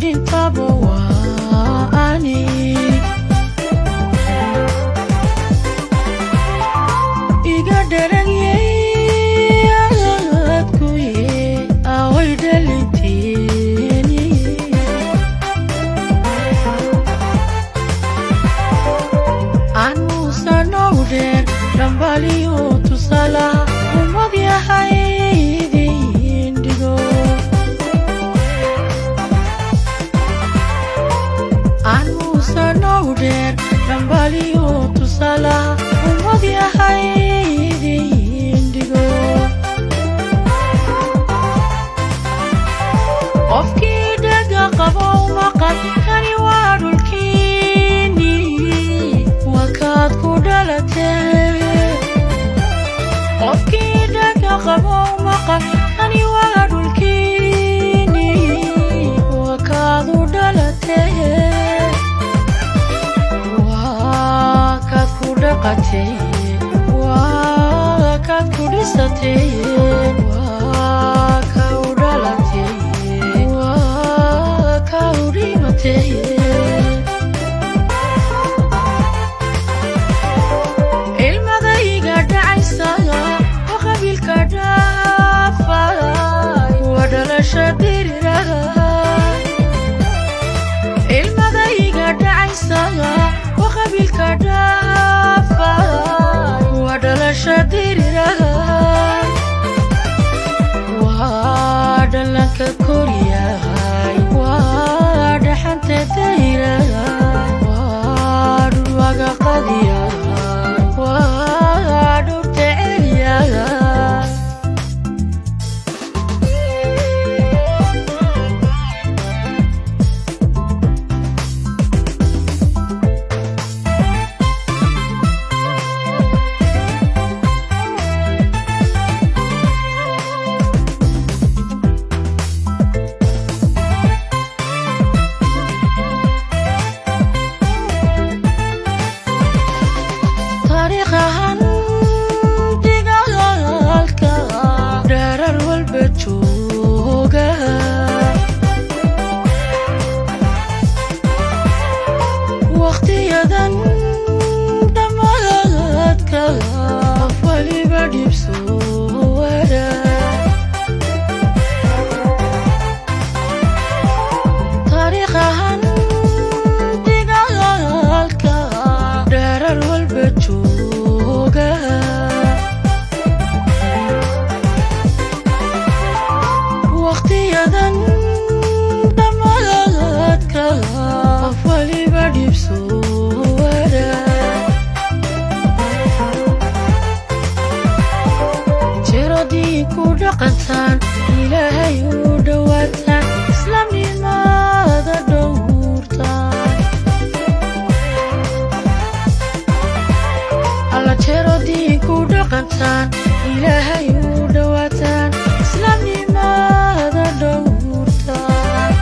dhintaba waa ani iga dharagye adkuye away dhalintini anuusanoo dheer dhambaliyo tusala umad yahay dhambaliyo tusala umad yahay indigo qofkii dhaga qabo maqan kani waa dhulkiini wakaad ku dhalatee qofkii dhaga qabo maqan kani waa dhulkiini wakaad u dhalatee waa kaad ku dhisatay waa ka u dhalatay waa ka u dhimatay ilmadayga dhacaysa oo qabiilka dhaafay waa dhalasha diriraha ilmadayga dhacaysa oo qabiilka diriraha waa dhalanka koryahay waa dhaxanta dayraha waa dhulwaga qadiyahay waa dhurta celyaha waqtiyadan dhamaadka qof waliba dhibsoo wada taariikhahan digaalka dheerar walba jooga waqtiyadan dhamaadka qof waliba dhibsoo wada jiradii ku dhaqantaan ilaahay u dhowaataan islaamnimada dhowrtaan alla jiradii ku dhaqantaan ilaahay u dhowaataan islaamnimada dhowrtaan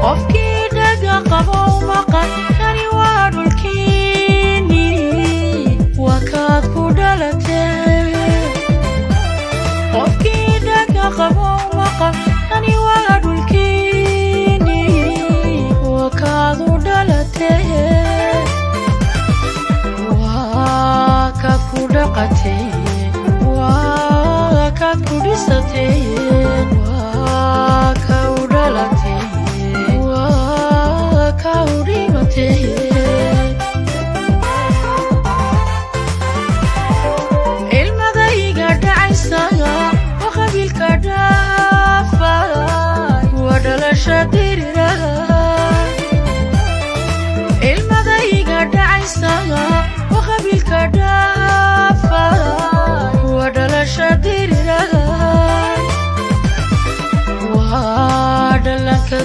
qofkii dhaga qabo maqan kani waa dhulkiini wakaad ku dhalatee qofkii dhaga qabo maqan kani waa dhulkiini wakaad u dhalatee waa kaad ku dhaqatee waa kaad ku dhisatee waa ka u dhalatee ilmadayga dhacaysa oo qabiilka dhaafay waa dhalasha diriraha ilmadayga dhacaysa oo qabiilka dhaafay waa dhalasha diriraha waa dhalanka